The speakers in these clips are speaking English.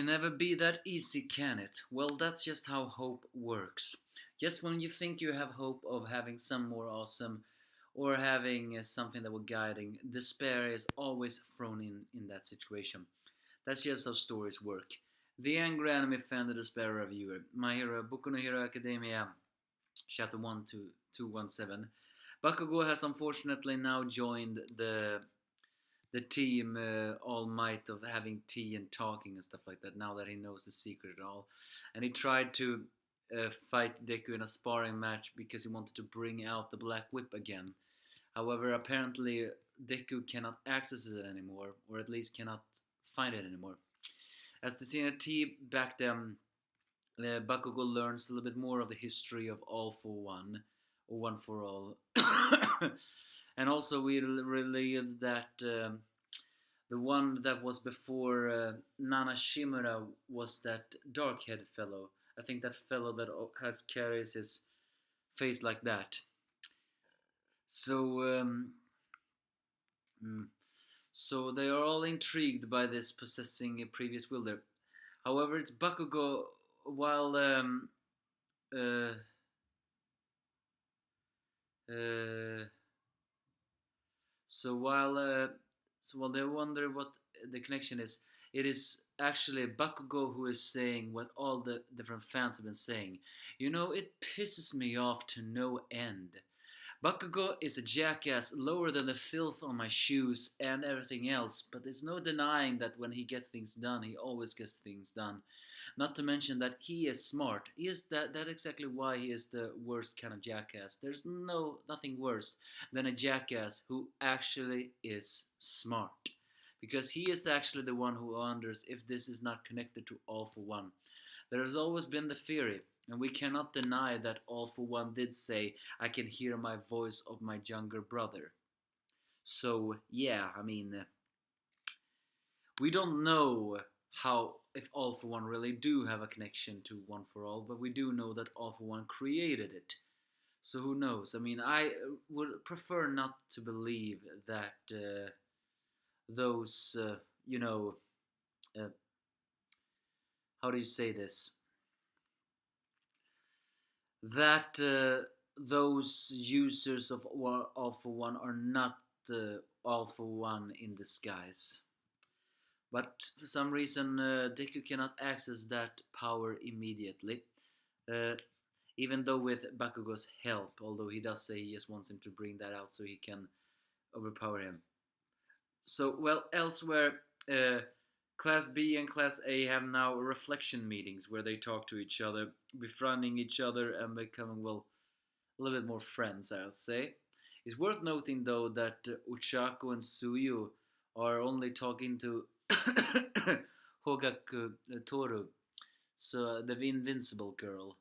Can never be that easy, can it? Well, that's just how hope works. Just when you think you have hope of having some more awesome or having something that will guiding, despair is always thrown in that situation. That's just how stories work. The angry anime fan, the despair reviewer. My hero, Boku no Hero Academia, chapter 1 to 217. Bakugo has unfortunately now joined the team all might of having tea and talking and stuff like that now that he knows the secret and all. And he tried to fight Deku in a sparring match because he wanted to bring out the Black Whip again. However, apparently Deku cannot access it anymore, or at least cannot find it anymore. As the senior tea back then, Bakugo learns a little bit more of the history of All for One, or One for All. And also we revealed that the one that was before Nana Shimura was that dark-headed fellow. I think that fellow that has carries his face like that. So, so they are all intrigued by this possessing a previous wielder. However, it's Bakugo while uh, uh, so while they wonder what the connection is, it is actually Bakugo who is saying what all the different fans have been saying. You know, it pisses me off to no end. Bakugo is a jackass lower than the filth on my shoes and everything else, but there's no denying that when he gets things done, he always gets things done. Not to mention that he is smart. He is that exactly why he is the worst kind of jackass. There's nothing worse than a jackass who actually is smart. Because he is actually the one who wonders if this is not connected to All for One. There has always been the theory, and we cannot deny that All for One did say, I can hear my voice of my younger brother. So, yeah, I mean, we don't know how if All for One really do have a connection to One for All, but we do know that All for One created it. So who knows? I mean, I would prefer not to believe that those, you know, uh, how do you say this? That those users of All for One are not All for One in disguise. But for some reason, Deku cannot access that power immediately. Uh, even though with Bakugo's help, although he does say he just wants him to bring that out so he can overpower him. So, well, elsewhere, Class B and Class A have now reflection meetings where they talk to each other, befriending each other and becoming, well, a little bit more friends, I'll say. It's worth noting, though, that Uchako and Suyu are only talking to Hogaku Toru, so the invincible girl.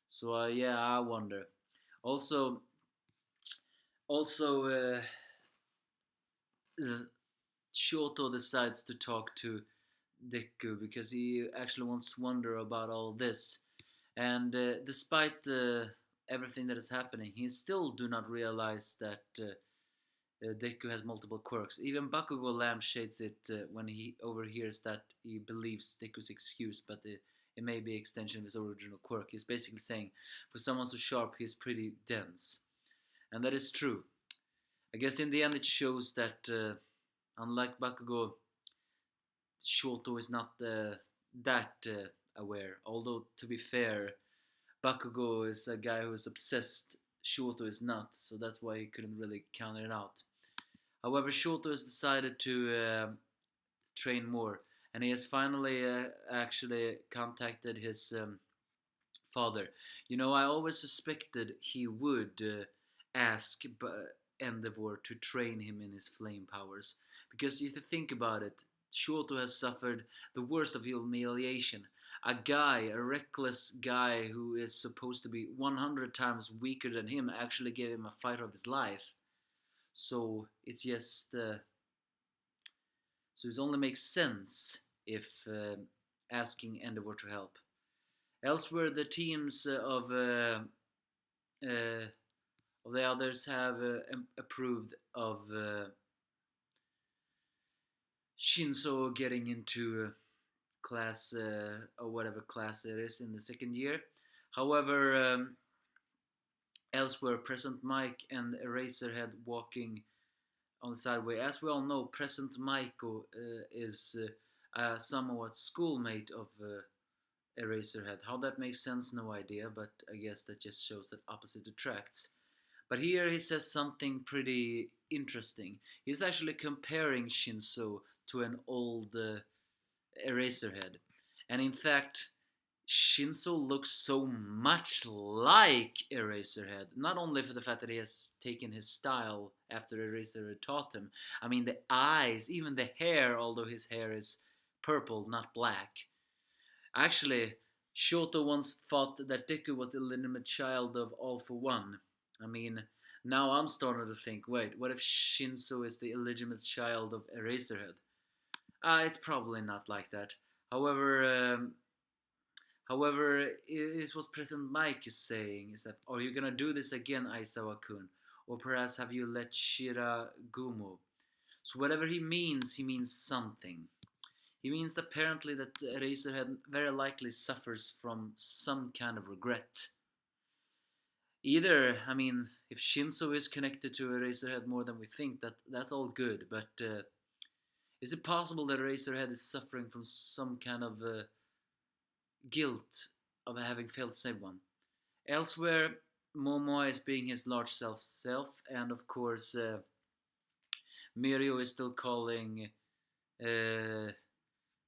So yeah, I wonder. Also, also, Shoto decides to talk to Deku because he actually wants to wonder about all this. And despite everything that is happening, he still do not realize that Deku has multiple quirks. Even Bakugo lampshades it when he overhears that he believes Deku's excuse, but it may be an extension of his original quirk. He's basically saying, for someone so sharp, he's pretty dense. And that is true. I guess in the end it shows that, unlike Bakugo, Shoto is not that aware. Although, to be fair, Bakugo is a guy who is obsessed. Shoto is not, so that's why he couldn't really counter it out. However, Shoto has decided to train more, and he has finally actually contacted his father. You know, I always suspected he would ask Endeavor to train him in his flame powers, because if you think about it, Shoto has suffered the worst of humiliation. A guy, a reckless guy who is supposed to be 100 times weaker than him, actually gave him a fight of his life. So it's just, so it only makes sense if asking Endeavor to help. Elsewhere, the teams of the others have approved of Shinso getting into class or whatever class it is in the second year. However, elsewhere, Present Mike and Eraserhead walking on the sideway. As we all know, Present Maiko is a somewhat schoolmate of Eraserhead. How that makes sense, no idea, but I guess that just shows that opposite attracts. But here he says something pretty interesting. He's actually comparing Shinso to an old Eraserhead. And in fact, Shinso looks so much like Eraserhead, not only for the fact that he has taken his style after Eraserhead taught him. I mean, the eyes, even the hair, although his hair is purple, not black. Actually, Shoto once thought that Deku was the illegitimate child of All for One. I mean, now I'm starting to think, wait, what if Shinso is the illegitimate child of Eraserhead? It's probably not like that. However, is what President Mike is saying is that, are you gonna do this again, Aizawa-kun? Or perhaps have you let Shira Gumo? So whatever he means something. He means apparently that Eraserhead very likely suffers from some kind of regret. Either, I mean, if Shinso is connected to Eraserhead more than we think, that's all good. But is it possible that Eraserhead is suffering from some kind of guilt of having failed to save one? Elsewhere, Momoa is being his large self, and of course, Mirio is still calling uh,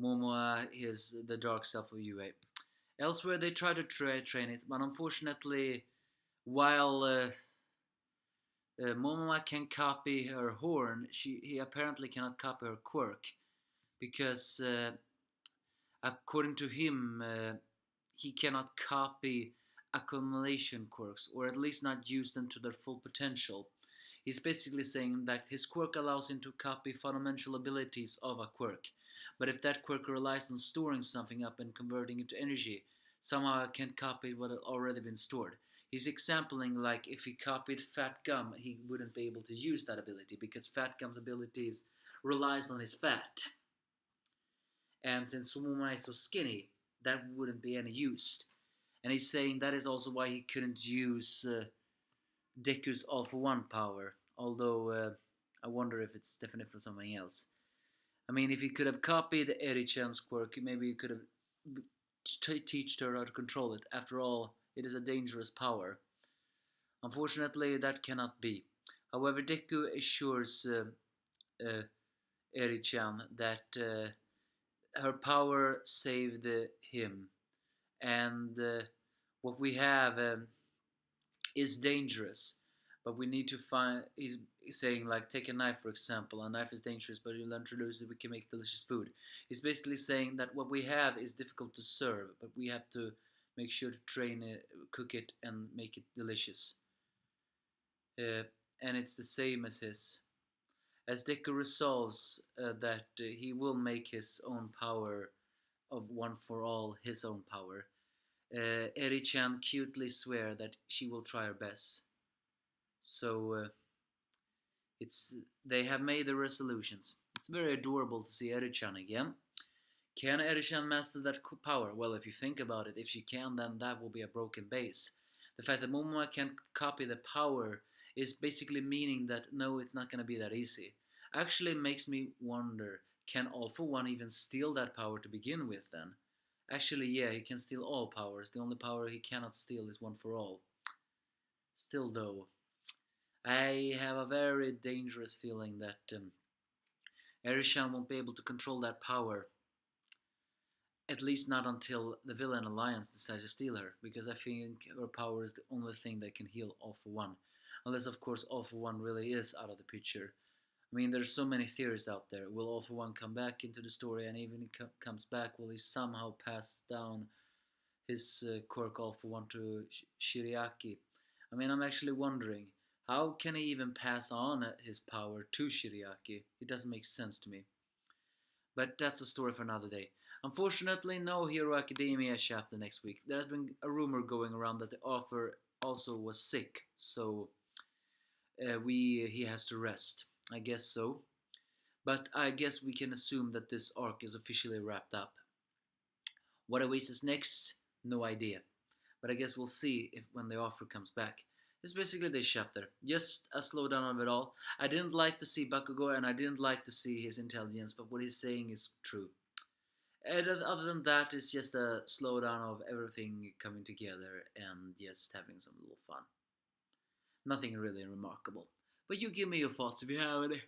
Momoa is the dark self of UA. Elsewhere, they try to train it, but unfortunately, while Momoa can copy her horn, he apparently cannot copy her quirk because, according to him, he cannot copy accumulation quirks, or at least not use them to their full potential. He's basically saying that his quirk allows him to copy fundamental abilities of a quirk, but if that quirk relies on storing something up and converting it to energy, somehow I can't copy what had already been stored. He's exampling like if he copied Fat Gum, he wouldn't be able to use that ability because Fat Gum's abilities relies on his fat. And since Sumoma is so skinny, that wouldn't be any use. And he's saying that is also why he couldn't use Deku's All for One power, although I wonder if it's definitely for something else. I mean, if he could have copied Eri-chan's quirk, maybe he could have teached her how to control it. After all, it is a dangerous power. Unfortunately, that cannot be. However, Deku assures uh, Eri-chan that her power saved him, and what we have is dangerous. But we need to find. He's saying like, take a knife for example. A knife is dangerous, but you learn to use it, we can make delicious food. He's basically saying that what we have is difficult to serve, but we have to make sure to train it, cook it, and make it delicious. Uh, and it's the same as his. As Deku resolves that he will make his own power of one for all his own power, Eri-chan cutely swear that she will try her best. So it's they have made the resolutions. It's very adorable to see Eri-chan again. Can Eri-chan master that power? Well, if you think about it, if she can, then that will be a broken base. The fact that Momoa can copy the power is basically meaning that no, it's not going to be that easy. Actually makes me wonder, can All for One even steal that power to begin with then? Actually, yeah, he can steal all powers. The only power he cannot steal is One for All. Still, though, I have a very dangerous feeling that Erishan won't be able to control that power. At least not until the villain alliance decides to steal her, because I think her power is the only thing that can heal All for One. Unless, of course, All for One really is out of the picture. I mean, there's so many theories out there. Will All for One come back into the story, and even if he comes back, will he somehow pass down his quirk All for One to Shiriaki? I mean, I'm actually wondering, how can he even pass on his power to Shiriaki? It doesn't make sense to me. But that's a story for another day. Unfortunately, no Hero Academia chapter next week. There has been a rumor going around that the author also was sick, so he has to rest. I guess so. But I guess we can assume that this arc is officially wrapped up. What awaits us next? No idea. But I guess we'll see if when the offer comes back. It's basically this chapter. Just a slowdown of it all. I didn't like to see Bakugo and I didn't like to see his intelligence, but what he's saying is true. And other than that, it's just a slowdown of everything coming together and just having some little fun. Nothing really remarkable. But you give me your thoughts if you have any.